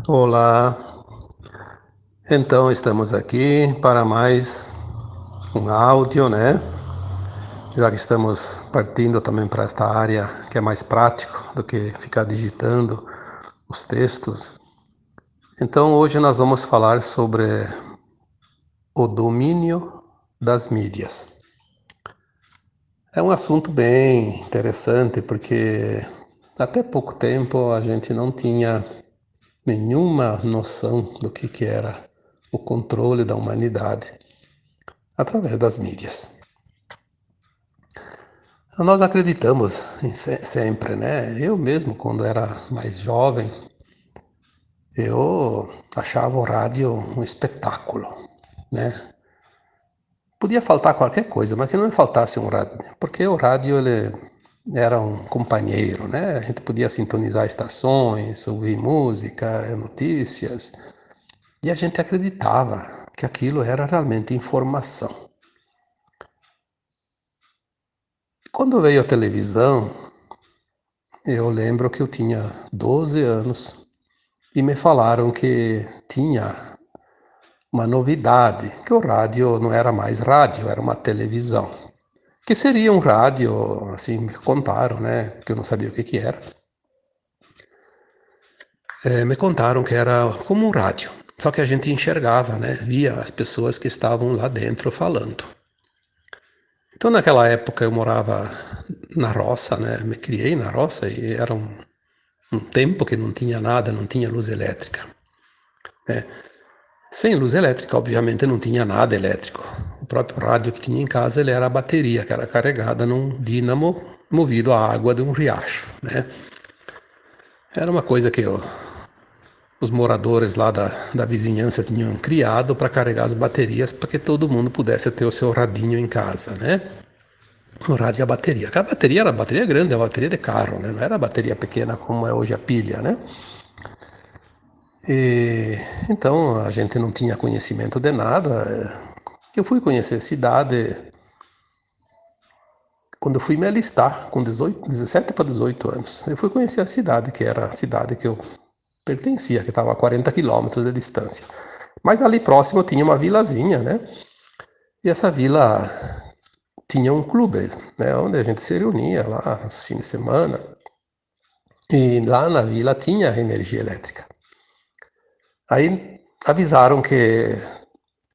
Olá, então estamos aqui para mais um áudio, né? Já que estamos partindo também para esta área que é mais prático do que ficar digitando os textos. Então hoje nós vamos falar sobre o domínio das mídias. É um assunto bem interessante porque até pouco tempo a gente não tinha nenhuma noção do que era o controle da humanidade através das mídias. Nós acreditamos sempre, né? Eu mesmo, quando era mais jovem, eu achava o rádio um espetáculo, né? Podia faltar qualquer coisa, mas que não faltasse um rádio, porque o rádio ele era um companheiro, né? A gente podia sintonizar estações, ouvir música, notícias, e a gente acreditava que aquilo era realmente informação. Quando veio a televisão, eu lembro que eu tinha 12 anos e me falaram que tinha uma novidade, que o rádio não era mais rádio, era uma televisão. Que seria um rádio, assim, me contaram, né? Porque eu não sabia o que era. Me contaram que era como um rádio, só que a gente enxergava, né? Via as pessoas que estavam lá dentro falando. Então, naquela época, eu morava na roça, né? Me criei na roça e era um tempo que não tinha nada, não tinha luz elétrica, né? Sem luz elétrica, obviamente, não tinha nada elétrico. O próprio rádio que tinha em casa, ele era a bateria, que era carregada num dínamo movido à água de um riacho, né? Era uma coisa que os moradores lá da vizinhança tinham criado para carregar as baterias para que todo mundo pudesse ter o seu radinho em casa, né? O rádio e a bateria. A bateria era bateria grande, a bateria de carro, né? Não era a bateria pequena como é hoje a pilha, né? E, então a gente não tinha conhecimento de nada. Eu fui conhecer a cidade quando eu fui me alistar, com 17 para 18 anos. Eu fui conhecer a cidade, que era a cidade que eu pertencia, que estava a 40 quilômetros de distância. Mas ali próximo tinha uma vilazinha, né? E essa vila tinha um clube, né? Onde a gente se reunia lá nos fins de semana. E lá na vila tinha energia elétrica. Aí avisaram que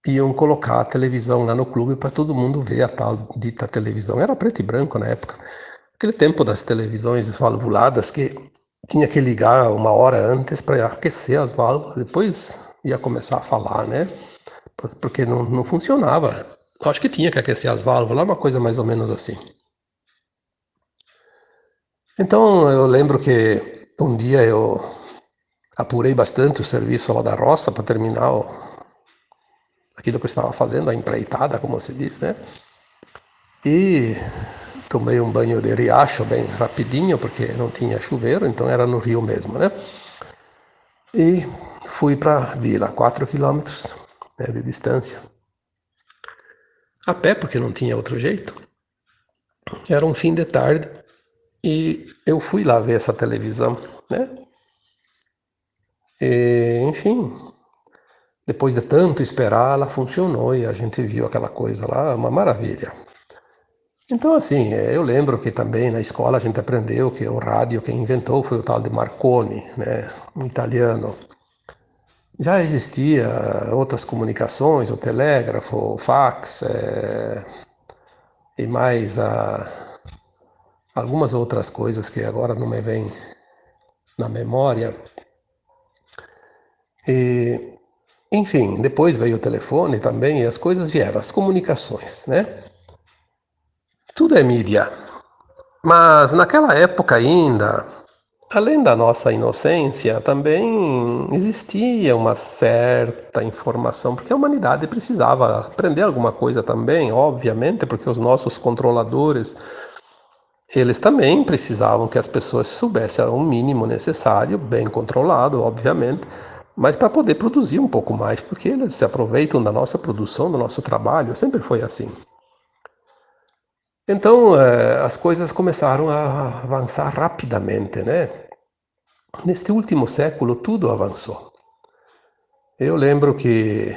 iam colocar a televisão lá no clube para todo mundo ver a tal dita televisão. Era preto e branco na época. Aquele tempo das televisões valvuladas que tinha que ligar uma hora antes para aquecer as válvulas, depois ia começar a falar, né? Porque não funcionava. Eu acho que tinha que aquecer as válvulas, uma coisa mais ou menos assim. Então eu lembro que um dia eu apurei bastante o serviço lá da roça para terminar aquilo que eu estava fazendo, a empreitada, como se diz, né? E tomei um banho de riacho bem rapidinho, porque não tinha chuveiro, então era no rio mesmo, né? E fui para a vila, 4 quilômetros, né, de distância. A pé, porque não tinha outro jeito. Era um fim de tarde e eu fui lá ver essa televisão, né? E, enfim, depois de tanto esperar, ela funcionou e a gente viu aquela coisa lá, uma maravilha. Então, assim, eu lembro que também na escola a gente aprendeu que o rádio quem inventou foi o tal de Marconi, né? Um italiano. Já existia outras comunicações, o telégrafo, o fax, e mais algumas outras coisas que agora não me vêm na memória. E, enfim, depois veio o telefone também e as coisas vieram, as comunicações, né? Tudo é mídia. Mas naquela época ainda, além da nossa inocência, também existia uma certa informação, porque a humanidade precisava aprender alguma coisa também, obviamente, porque os nossos controladores, eles também precisavam que as pessoas soubessem o mínimo necessário, bem controlado, obviamente, mas para poder produzir um pouco mais, porque eles se aproveitam da nossa produção, do nosso trabalho, sempre foi assim. Então, as coisas começaram a avançar rapidamente, né? Neste último século, tudo avançou. Eu lembro que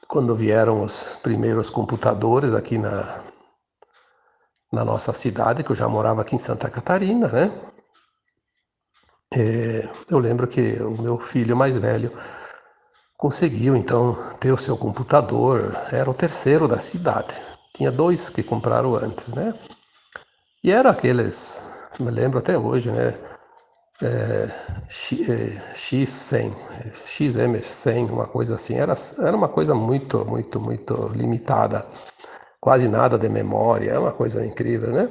quando vieram os primeiros computadores aqui na nossa cidade, que eu já morava aqui em Santa Catarina, né? Eu lembro que o meu filho mais velho conseguiu então ter o seu computador, era o terceiro da cidade. Tinha dois que compraram antes, né? E era aqueles, me lembro até hoje, né? X100, XM100, uma coisa assim. Era uma coisa muito, muito, muito limitada. Quase nada de memória, é uma coisa incrível, né?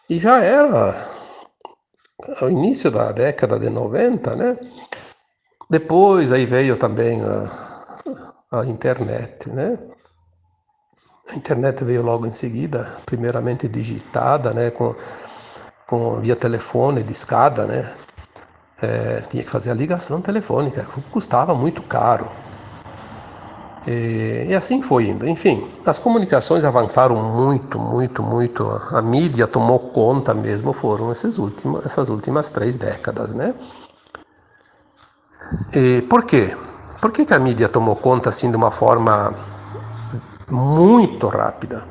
E já era ao início da década de 90, né? Depois aí veio também a internet, né? A internet veio logo em seguida, primeiramente digitada, né? Com via telefone, discada, né? Tinha que fazer a ligação telefônica, custava muito caro. E assim foi indo. Enfim, as comunicações avançaram muito, muito, muito. A mídia tomou conta mesmo, foram essas últimas 3 décadas, né? E por quê? Por que a mídia tomou conta assim de uma forma muito rápida?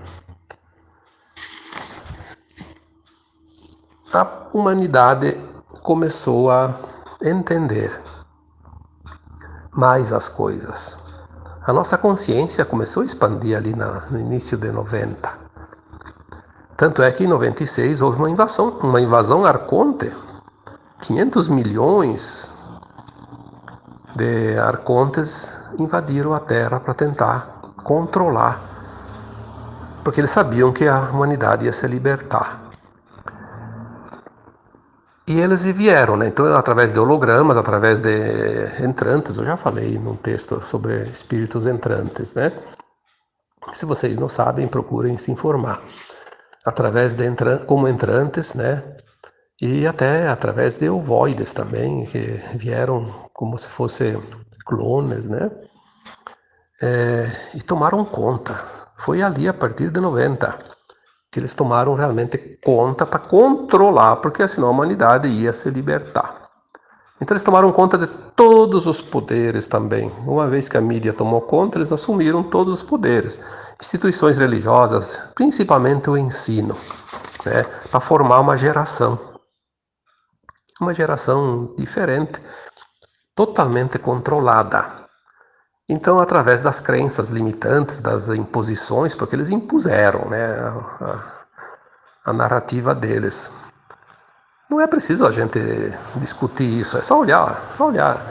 A humanidade começou a entender mais as coisas. A nossa consciência começou a expandir ali no início de 90. Tanto é que em 96 houve uma invasão arconte. 500 milhões de arcontes invadiram a Terra para tentar controlar, porque eles sabiam que a humanidade ia se libertar. E eles vieram, né? Então, através de hologramas, através de entrantes, eu já falei num texto sobre espíritos entrantes, né? Se vocês não sabem, procurem se informar. Através de como entrantes, né? E até através de ovoides também, que vieram como se fossem clones, né? E tomaram conta. Foi ali, a partir de 90, que eles tomaram realmente conta para controlar, porque senão a humanidade ia se libertar. Então eles tomaram conta de todos os poderes também. Uma vez que a mídia tomou conta, eles assumiram todos os poderes. Instituições religiosas, principalmente o ensino, né, para formar uma geração. Uma geração diferente, totalmente controlada. Então, através das crenças limitantes, das imposições, porque eles impuseram, né, a narrativa deles. Não é preciso a gente discutir isso, é só olhar, só olhar.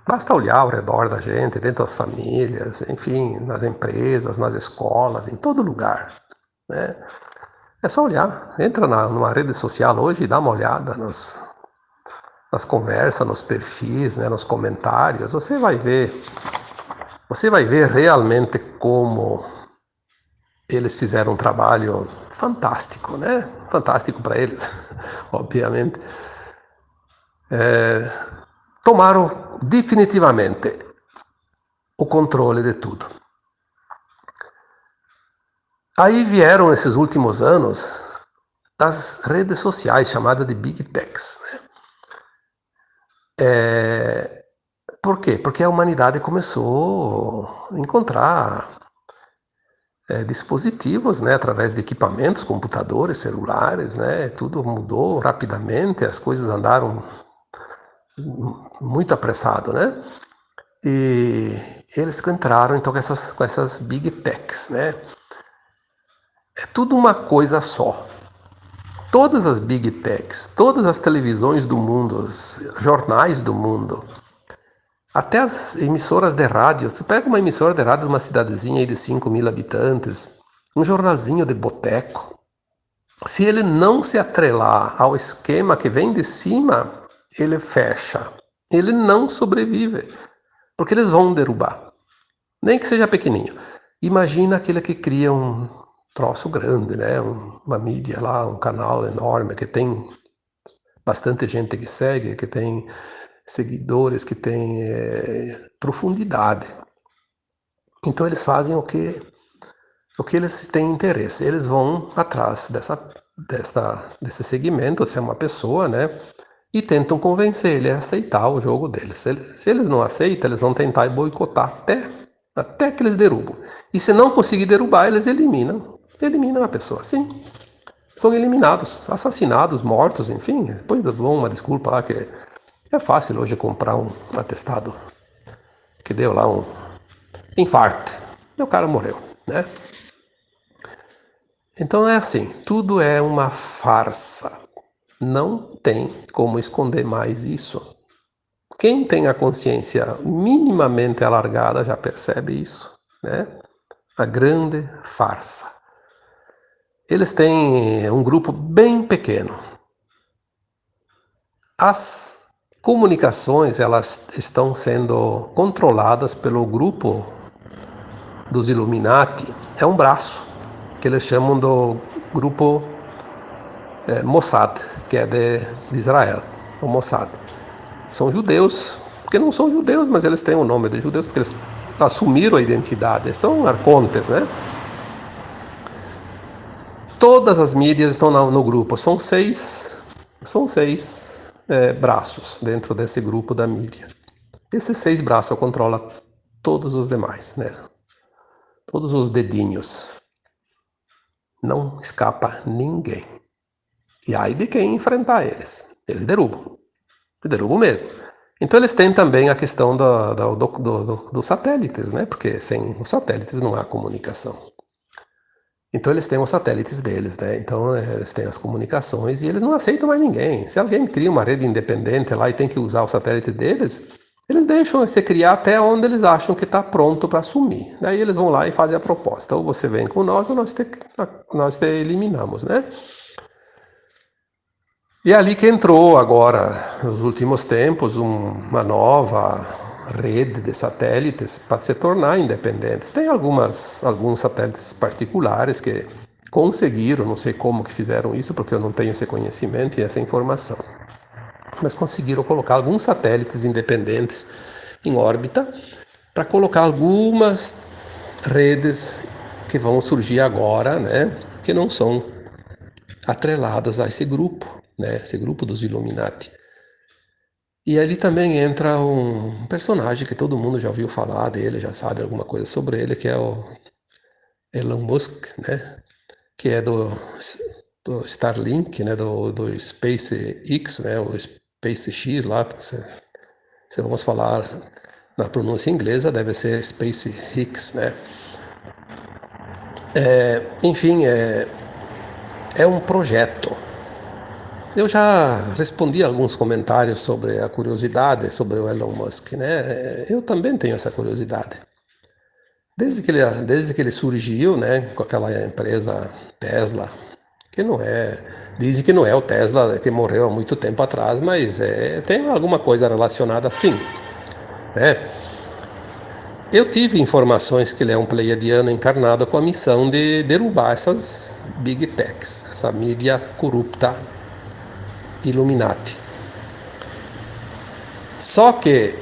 Basta olhar ao redor da gente, dentro das famílias, enfim, nas empresas, nas escolas, em todo lugar, né? É só olhar. Entra numa rede social hoje e dá uma olhada nas conversas, nos perfis, né, nos comentários. Você vai ver realmente como eles fizeram um trabalho fantástico, né? Fantástico para eles, obviamente. Tomaram definitivamente o controle de tudo. Aí vieram esses últimos anos das redes sociais, chamadas de Big Techs. Né? Por quê? Porque a humanidade começou a encontrar dispositivos, né, através de equipamentos, computadores, celulares, né, tudo mudou rapidamente, as coisas andaram muito apressado, né? E eles entraram então com essas Big Techs, né? É tudo uma coisa só. Todas as Big Techs, todas as televisões do mundo, os jornais do mundo, até as emissoras de rádio. Você pega uma emissora de rádio de uma cidadezinha aí de 5 mil habitantes, um jornalzinho de boteco. Se ele não se atrelar ao esquema que vem de cima, ele fecha. Ele não sobrevive, porque eles vão derrubar. Nem que seja pequenininho. Imagina aquele que cria um troço grande, né? Uma mídia lá, um canal enorme que tem bastante gente que segue, que tem seguidores, que tem profundidade. Então eles fazem o que eles têm interesse. Eles vão atrás desse segmento, se é uma pessoa, né? e tentam convencer ele a aceitar o jogo deles. Se eles não aceitam, eles vão tentar boicotar até que eles derrubam. E se não conseguir derrubar, eles eliminam a pessoa. Sim, são eliminados, assassinados, mortos, enfim. Depois dão uma desculpa lá que é fácil hoje comprar um atestado que deu lá um infarto. E o cara morreu, né? Então é assim, tudo é uma farsa. Não tem como esconder mais isso. Quem tem a consciência minimamente alargada já percebe isso, né? A grande farsa. Eles têm um grupo bem pequeno. As comunicações, elas estão sendo controladas pelo grupo dos Illuminati. É um braço que eles chamam do grupo Mossad, que é de Israel, o Mossad. São judeus, porque não são judeus, mas eles têm o nome de judeus, porque eles assumiram a identidade, são arcontes, né? Todas as mídias estão no grupo, são seis braços dentro desse grupo da mídia. Esses 6 braços controlam todos os demais, né? Todos os dedinhos. Não escapa ninguém. E aí de quem enfrentar eles? Eles derrubam. E derrubam mesmo. Então eles têm também a questão dos satélites, né? Porque sem os satélites não há comunicação. Então eles têm os satélites deles, né? Então eles têm as comunicações e eles não aceitam mais ninguém. Se alguém cria uma rede independente lá e tem que usar o satélite deles, eles deixam você criar até onde eles acham que está pronto para assumir. Daí eles vão lá e fazem a proposta. Ou você vem com nós ou nós te eliminamos, né? E é ali que entrou agora, nos últimos tempos, uma nova rede de satélites para se tornar independentes. Tem alguns satélites particulares que conseguiram, não sei como que fizeram isso, porque eu não tenho esse conhecimento e essa informação, mas conseguiram colocar alguns satélites independentes em órbita para colocar algumas redes que vão surgir agora, né, que não são atreladas a esse grupo, né, esse grupo dos Illuminati. E ali também entra um personagem que todo mundo já ouviu falar dele, já sabe alguma coisa sobre ele, que é o Elon Musk, né, que é do Starlink, né, do SpaceX, né, o SpaceX lá, se vamos falar na pronúncia inglesa, deve ser SpaceX, né. Enfim, é um projeto. Eu já respondi alguns comentários sobre a curiosidade sobre o Elon Musk, né? Eu também tenho essa curiosidade. Desde que ele surgiu, né, com aquela empresa Tesla, que não é, dizem que não é o Tesla que morreu há muito tempo atrás, mas tem alguma coisa relacionada assim, né? Eu tive informações que ele é um pleiadiano encarnado com a missão de derrubar essas big techs, essa mídia corrupta Illuminati. Só que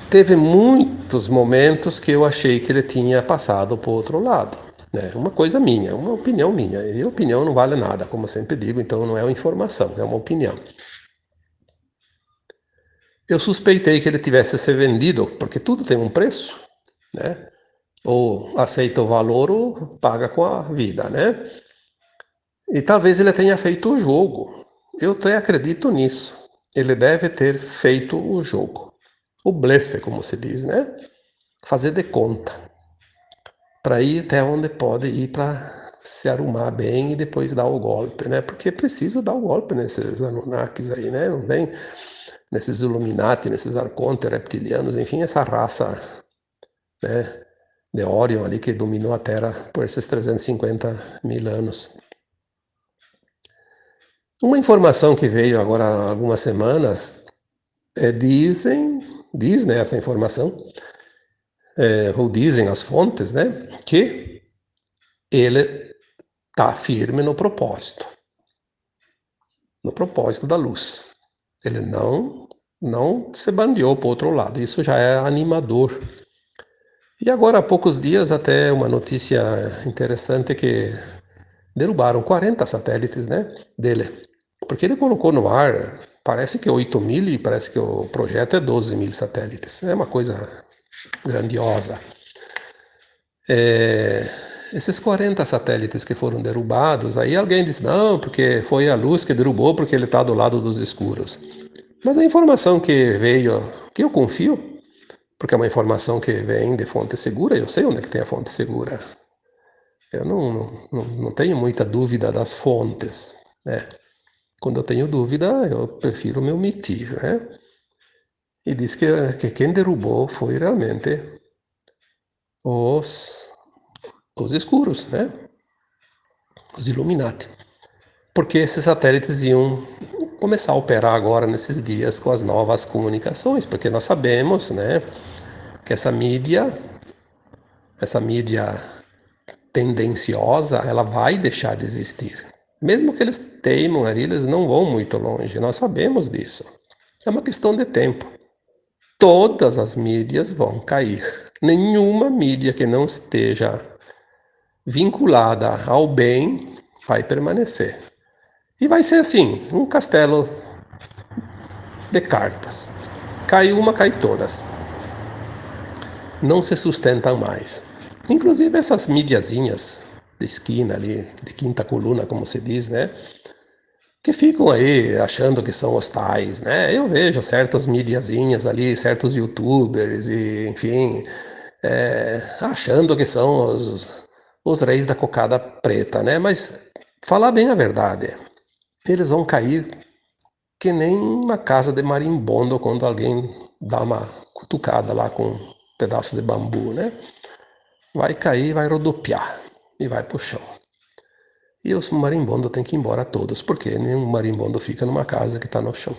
teve muitos momentos que eu achei que ele tinha passado para o outro lado, né? Uma coisa minha, uma opinião minha. E opinião não vale nada, como eu sempre digo, então não é uma informação, é uma opinião. Eu suspeitei que ele tivesse se vendido, porque tudo tem um preço, né? Ou aceita o valor ou paga com a vida, né? E talvez ele tenha feito o jogo. Eu até acredito nisso. Ele deve ter feito o jogo. O blefe, como se diz, né? Fazer de conta. Para ir até onde pode ir para se arrumar bem e depois dar o golpe, né? Porque precisa dar o golpe nesses Anunnakis aí, né? Não tem nesses Illuminati, nesses Arcontes, reptilianos, enfim, essa raça, né, de Orion ali que dominou a Terra por esses 350 mil anos. Uma informação que veio agora há algumas semanas diz, né, essa informação, ou dizem as fontes, né, que ele está firme no propósito da luz. Ele não se bandeou para o outro lado. Isso já é animador. E agora há poucos dias até uma notícia interessante que derrubaram 40 satélites, né, dele. Porque ele colocou no ar Parece que 8 mil e parece que o projeto é 12 mil satélites. É uma coisa grandiosa. Esses 40 satélites que foram derrubados, aí alguém diz, não, porque foi a luz que derrubou porque ele está do lado dos escuros. Mas a informação que veio, que eu confio, porque é uma informação que vem de fonte segura, eu sei onde é que tem a fonte segura. Eu não tenho muita dúvida das fontes, né? Quando eu tenho dúvida, eu prefiro me omitir, né? E diz que quem derrubou foi realmente os, os escuros, né? Os Illuminati. Porque esses satélites iam começar a operar agora nesses dias com as novas comunicações, porque nós sabemos, né, que essa mídia tendenciosa, ela vai deixar de existir. Mesmo que eles teimam ali, eles não vão muito longe, nós sabemos disso. É uma questão de tempo. Todas as mídias vão cair. Nenhuma mídia que não esteja vinculada ao bem vai permanecer. E vai ser assim, um castelo de cartas. Cai uma, cai todas. Não se sustentam mais. Inclusive essas mídiazinhas de esquina ali, de quinta coluna, como se diz, né? Que ficam aí achando que são os tais, né? Eu vejo certas mídiazinhas ali, certos youtubers e, enfim, achando que são os reis da cocada preta, né? Mas falar bem a verdade, eles vão cair que nem uma casa de marimbondo quando alguém dá uma cutucada lá com um pedaço de bambu, né? Vai cair, vai rodopiar e vai pro chão. E os marimbondos têm que ir embora todos, porque nenhum marimbondo fica numa casa que está no chão.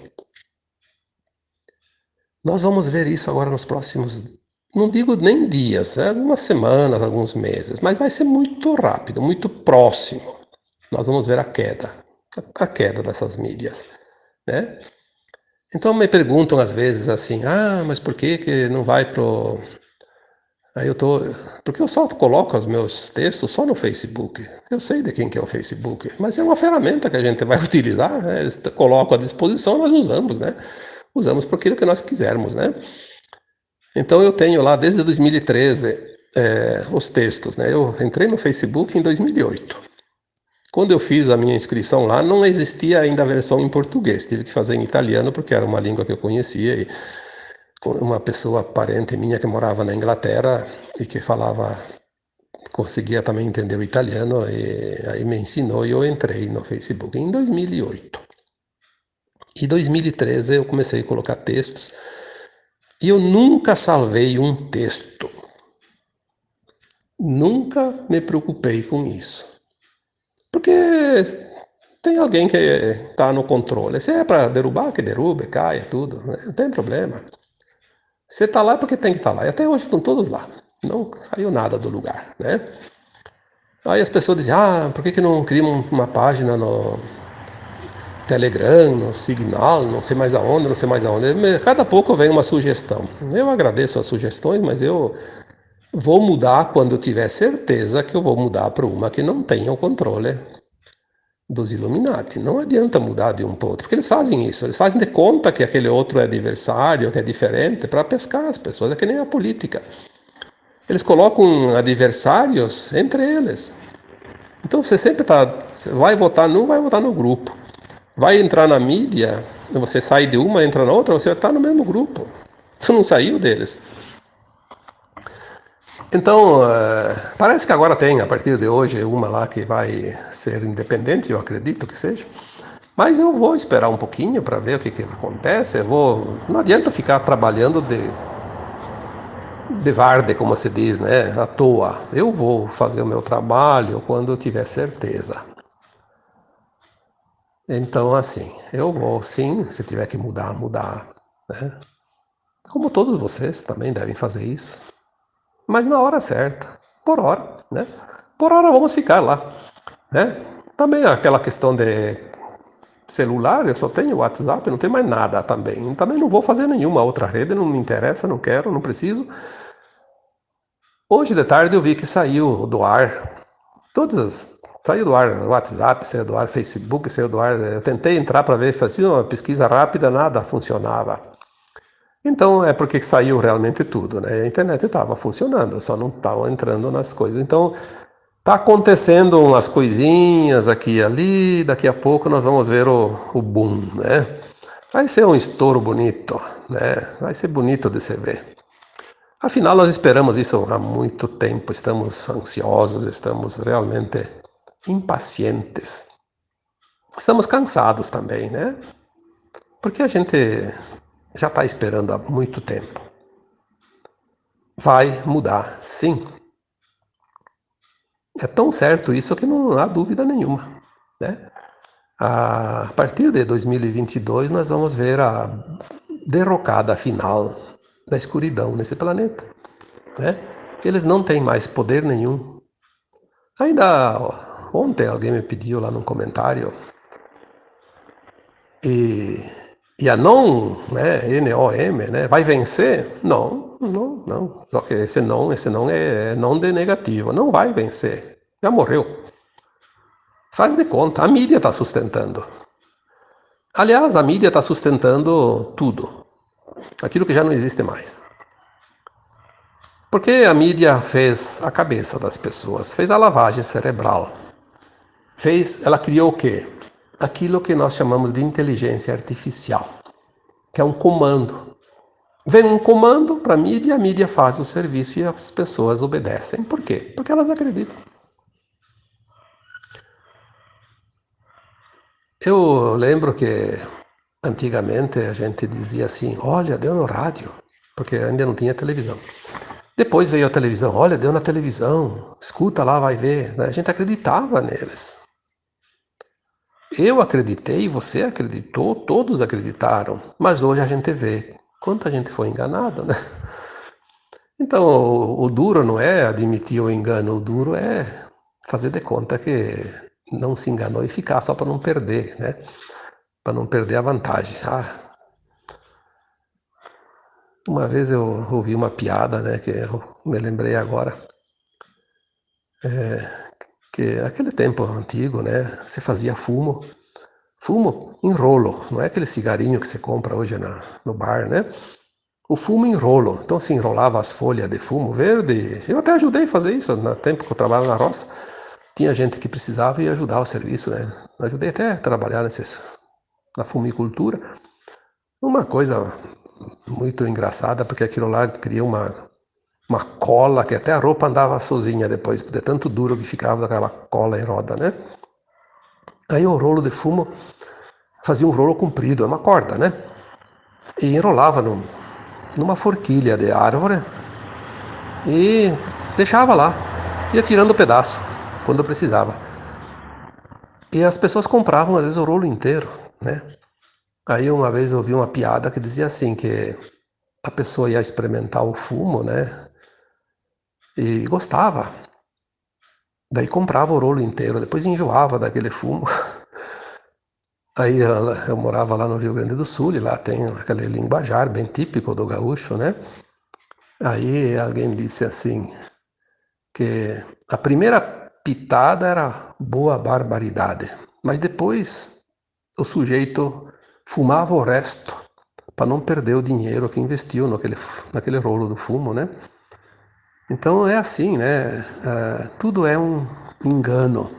Nós vamos ver isso agora nos próximos, não digo nem dias, algumas semanas, alguns meses, mas vai ser muito rápido, muito próximo. Nós vamos ver a queda dessas mídias, né? Então me perguntam às vezes assim, mas por que não vai pro... Aí porque eu só coloco os meus textos só no Facebook. Eu sei de quem que é o Facebook, mas é uma ferramenta que a gente vai utilizar, né? Eles colocam à disposição, nós usamos, né? Usamos por aquilo que nós quisermos, né? Então eu tenho lá desde 2013 os textos, né? Eu entrei no Facebook em 2008. Quando eu fiz a minha inscrição lá, não existia ainda a versão em português. Tive que fazer em italiano porque era uma língua que eu conhecia e uma pessoa parente minha que morava na Inglaterra e que conseguia também entender o italiano e aí me ensinou e eu entrei no Facebook em 2008. Em 2013 eu comecei a colocar textos e eu nunca salvei um texto. Nunca me preocupei com isso. Porque tem alguém que está no controle. Se é para derrubar, que derrube, caia, tudo, né? Não tem problema. Você está lá é porque tem que estar lá. E até hoje estão todos lá. Não saiu nada do lugar, né? Aí as pessoas dizem, por que não cria uma página no Telegram, no Signal, não sei mais aonde, não sei mais aonde. Cada pouco vem uma sugestão. Eu agradeço as sugestões, mas eu vou mudar quando eu tiver certeza que eu vou mudar para uma que não tenha o controle dos Illuminati. Não adianta mudar de um para outro, porque eles fazem isso. Eles fazem de conta que aquele outro é adversário, que é diferente, para pescar as pessoas. É que nem a política. Eles colocam adversários entre eles. Então você sempre vai votar num, vai votar no grupo. Vai entrar na mídia, você sai de uma, entra na outra, você vai estar no mesmo grupo. Você não saiu deles. Então, parece que agora tem, a partir de hoje, uma lá que vai ser independente, eu acredito que seja. Mas eu vou esperar um pouquinho para ver o que acontece. Não adianta ficar trabalhando de varde, como se diz, né, à toa. Eu vou fazer o meu trabalho quando eu tiver certeza. Então, assim, eu vou sim, se tiver que mudar, né? Como todos vocês também devem fazer isso. Mas na hora certa, por hora, né? Por hora vamos ficar lá, né? Também aquela questão de celular, eu só tenho WhatsApp, não tenho mais nada também. Também não vou fazer nenhuma outra rede, não me interessa, não quero, não preciso. Hoje de tarde eu vi que saiu do ar todas Saiu do ar o WhatsApp, saiu do ar o Facebook, saiu do ar. Eu tentei entrar para ver, fazia uma pesquisa rápida, nada funcionava. Então é porque saiu realmente tudo, né? A internet estava funcionando, só não estava entrando nas coisas. Então tá acontecendo umas coisinhas aqui e ali, daqui a pouco nós vamos ver o boom, né? Vai ser um estouro bonito, né? Vai ser bonito de se ver. Afinal, nós esperamos isso há muito tempo, estamos ansiosos, estamos realmente impacientes. Estamos cansados também, né? Porque a gente já está esperando há muito tempo. Vai mudar, sim. É tão certo isso que não há dúvida nenhuma, né? A partir de 2022 nós vamos ver a derrocada final da escuridão nesse planeta, né? Eles não têm mais poder nenhum. Ainda ontem alguém me pediu lá num comentário e, e a NOM, né, N-O-M, né, vai vencer? Não, não, não. Só que esse não é não de negativo. Não vai vencer. Já morreu. Faz de conta. A mídia está sustentando. Aliás, a mídia está sustentando tudo. Aquilo que já não existe mais. Porque a mídia fez a cabeça das pessoas, fez a lavagem cerebral. Ela criou o quê? Aquilo que nós chamamos de inteligência artificial, que é um comando. Vem um comando para a mídia faz o serviço e as pessoas obedecem. Por quê? Porque elas acreditam. Eu lembro que antigamente a gente dizia assim, olha, deu no rádio, porque ainda não tinha televisão. Depois veio a televisão, olha, deu na televisão, escuta lá, vai ver. A gente acreditava neles. Eu acreditei, você acreditou, todos acreditaram, mas hoje a gente vê quanta gente foi enganada, né? Então, o duro não é admitir o engano, o duro é fazer de conta que não se enganou e ficar só para não perder, né? Para não perder a vantagem. Uma vez eu ouvi uma piada, né, que eu me lembrei agora, que aquele tempo antigo, né, você fazia fumo em rolo, não é aquele cigarinho que você compra hoje no bar, né? O fumo em rolo. Então se enrolava as folhas de fumo verde. Eu até ajudei a fazer isso no tempo que eu trabalhava na roça. Tinha gente que precisava e ajudar o serviço, né? Ajudei até a trabalhar na fumicultura. Uma coisa muito engraçada, porque aquilo lá cria uma cola que até a roupa andava sozinha depois, de tanto duro que ficava daquela cola em roda, né? Aí o rolo de fumo fazia um rolo comprido, uma corda, né? E enrolava numa forquilha de árvore e deixava lá, ia tirando o pedaço quando precisava. E as pessoas compravam às vezes o rolo inteiro, né? Aí uma vez eu ouvi uma piada que dizia assim que a pessoa ia experimentar o fumo, né? E gostava. Daí comprava o rolo inteiro, depois enjoava daquele fumo. Aí eu morava lá no Rio Grande do Sul, e lá tem aquele linguajar bem típico do gaúcho, né? Aí alguém disse assim, que a primeira pitada era boa barbaridade, mas depois o sujeito fumava o resto para não perder o dinheiro que investiu naquele rolo do fumo, né? Então é assim, né? Tudo é um engano.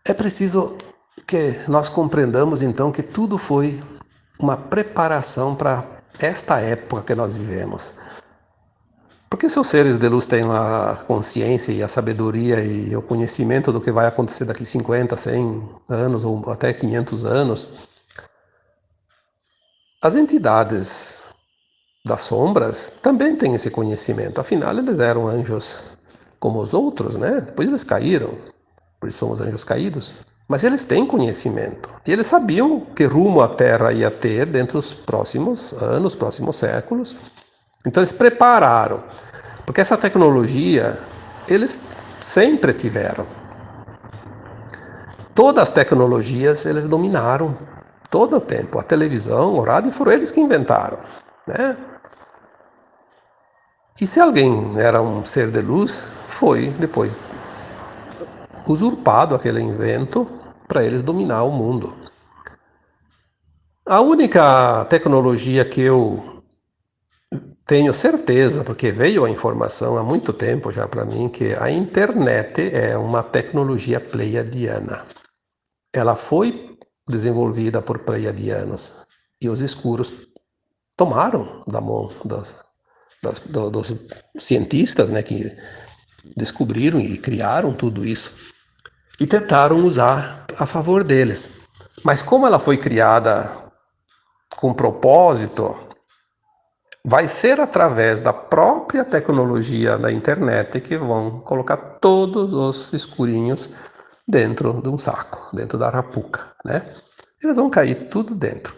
É preciso que nós compreendamos então que tudo foi uma preparação para esta época que nós vivemos. Porque se os seres de luz têm a consciência e a sabedoria e o conhecimento do que vai acontecer daqui 50, 100 anos ou até 500 anos, as entidades das sombras também têm esse conhecimento. Afinal, eles eram anjos como os outros, né? Depois eles caíram, por isso somos anjos caídos. Mas eles têm conhecimento. E eles sabiam que rumo a Terra ia ter dentro dos próximos anos, próximos séculos. Então eles prepararam. Porque essa tecnologia, eles sempre tiveram. Todas as tecnologias eles dominaram todo o tempo. A televisão, o rádio, foram eles que inventaram, né? E se alguém era um ser de luz, foi depois usurpado aquele invento para eles dominar o mundo. A única tecnologia que eu tenho certeza, porque veio a informação há muito tempo já para mim, que a internet é uma tecnologia pleiadiana. Ela foi desenvolvida por pleiadianos e os escuros tomaram da mão dos cientistas, né, que descobriram e criaram tudo isso e tentaram usar a favor deles. Mas como ela foi criada com propósito, vai ser através da própria tecnologia da internet que vão colocar todos os escurinhos dentro de um saco, dentro da arapuca, né? Eles vão cair tudo dentro.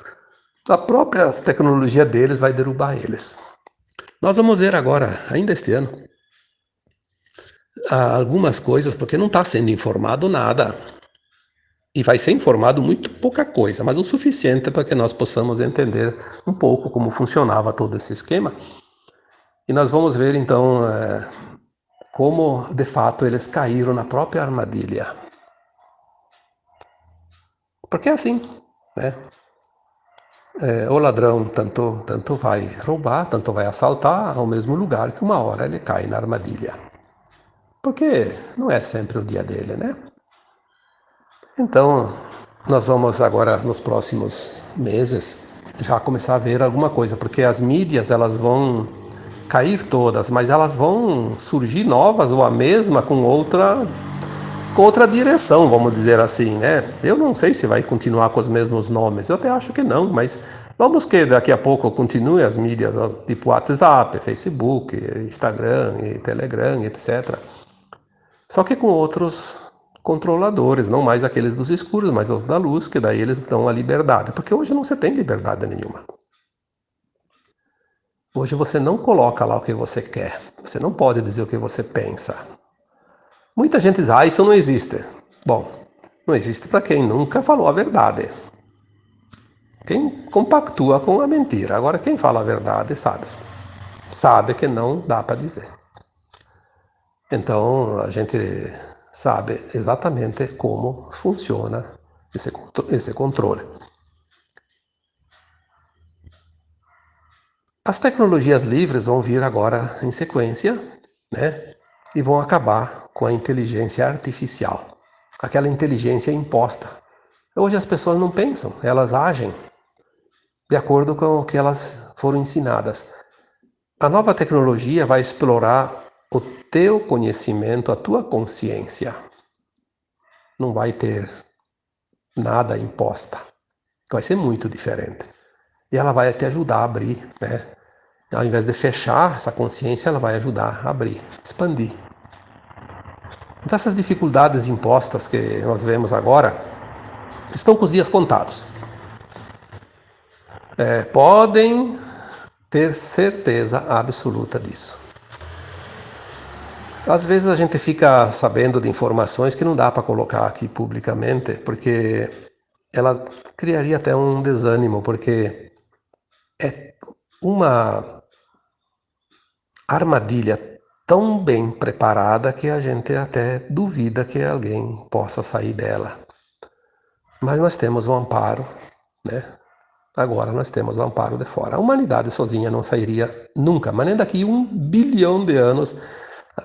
A própria tecnologia deles vai derrubar eles. Nós vamos ver agora, ainda este ano, algumas coisas, porque não está sendo informado nada. E vai ser informado muito pouca coisa, mas o suficiente para que nós possamos entender um pouco como funcionava todo esse esquema. E nós vamos ver então como de fato eles caíram na própria armadilha. Porque é assim, né? O ladrão tanto vai roubar, tanto vai assaltar ao mesmo lugar que uma hora ele cai na armadilha. Porque não é sempre o dia dele, né? Então, nós vamos agora, nos próximos meses, já começar a ver alguma coisa, porque as mídias elas vão cair todas, mas elas vão surgir novas ou a mesma com outra direção, vamos dizer assim, né? Eu não sei se vai continuar com os mesmos nomes, eu até acho que não, mas vamos que daqui a pouco continue as mídias, tipo WhatsApp, Facebook, Instagram, e Telegram, etc. Só que com outros controladores, não mais aqueles dos escuros, mas os da luz, que daí eles dão a liberdade, porque hoje não se tem liberdade nenhuma. Hoje você não coloca lá o que você quer, você não pode dizer o que você pensa. Muita gente diz, isso não existe. Bom, não existe para quem nunca falou a verdade. Quem compactua com a mentira. Agora, quem fala a verdade sabe que não dá para dizer. Então, a gente sabe exatamente como funciona esse controle. As tecnologias livres vão vir agora em sequência, né? E vão acabar com a inteligência artificial, aquela inteligência imposta. Hoje as pessoas não pensam, elas agem de acordo com o que elas foram ensinadas. A nova tecnologia vai explorar o teu conhecimento, a tua consciência. Não vai ter nada imposta. Vai ser muito diferente. E ela vai te ajudar a abrir, né? Ao invés de fechar essa consciência, ela vai ajudar a abrir, expandir. Então essas dificuldades impostas que nós vemos agora estão com os dias contados. Podem ter certeza absoluta disso. Às vezes a gente fica sabendo de informações que não dá para colocar aqui publicamente, porque ela criaria até um desânimo, porque é uma armadilha tão bem preparada que a gente até duvida que alguém possa sair dela. Mas nós temos o amparo, né? Agora nós temos o amparo de fora. A humanidade sozinha não sairia nunca, mas nem daqui 1 bilhão de anos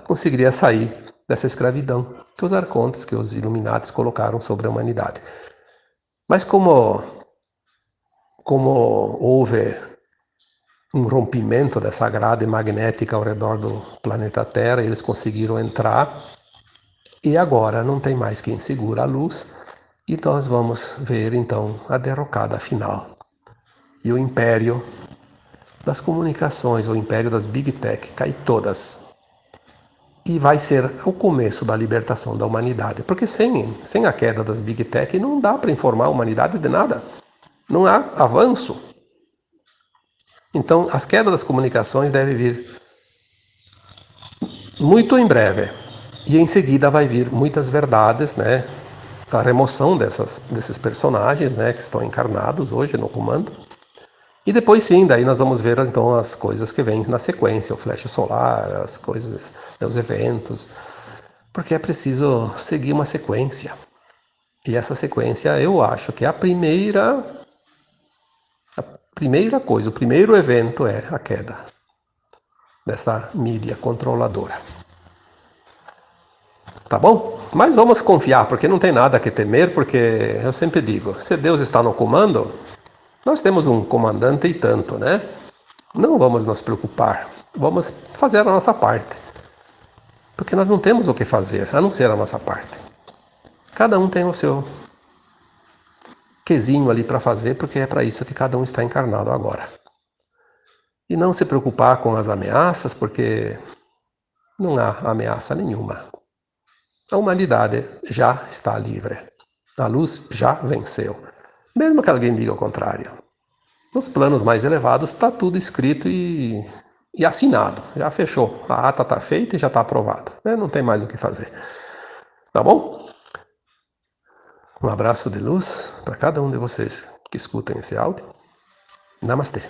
conseguiria sair dessa escravidão que os arcontes, que os Illuminatis colocaram sobre a humanidade. Mas como houve um rompimento dessa grade magnética ao redor do planeta Terra, eles conseguiram entrar e agora não tem mais quem segura a luz e nós vamos ver então a derrocada final. E o império das comunicações, o império das Big Tech cai todas. E vai ser o começo da libertação da humanidade, porque sem a queda das Big Tech não dá para informar a humanidade de nada. Não há avanço. Então, as quedas das comunicações devem vir muito em breve. E em seguida vai vir muitas verdades, né? A remoção desses personagens, né, que estão encarnados hoje no comando. E depois sim, daí nós vamos ver então as coisas que vêm na sequência, o flash solar, as coisas, os eventos. Porque é preciso seguir uma sequência. E essa sequência eu acho que a primeira coisa, o primeiro evento é a queda dessa mídia controladora. Tá bom? Mas vamos confiar, porque não tem nada que temer, porque eu sempre digo, se Deus está no comando, nós temos um comandante e tanto, né? Não vamos nos preocupar, vamos fazer a nossa parte. Porque nós não temos o que fazer, a não ser a nossa parte. Cada um tem o seu quesinho ali para fazer, porque é para isso que cada um está encarnado agora. E não se preocupar com as ameaças, porque não há ameaça nenhuma. A humanidade já está livre. A luz já venceu. Mesmo que alguém diga o contrário. Nos planos mais elevados está tudo escrito e assinado. Já fechou. A ata está feita e já está aprovada. Não tem mais o que fazer. Tá bom? Um abraço de luz para cada um de vocês que escutem esse áudio. Namastê.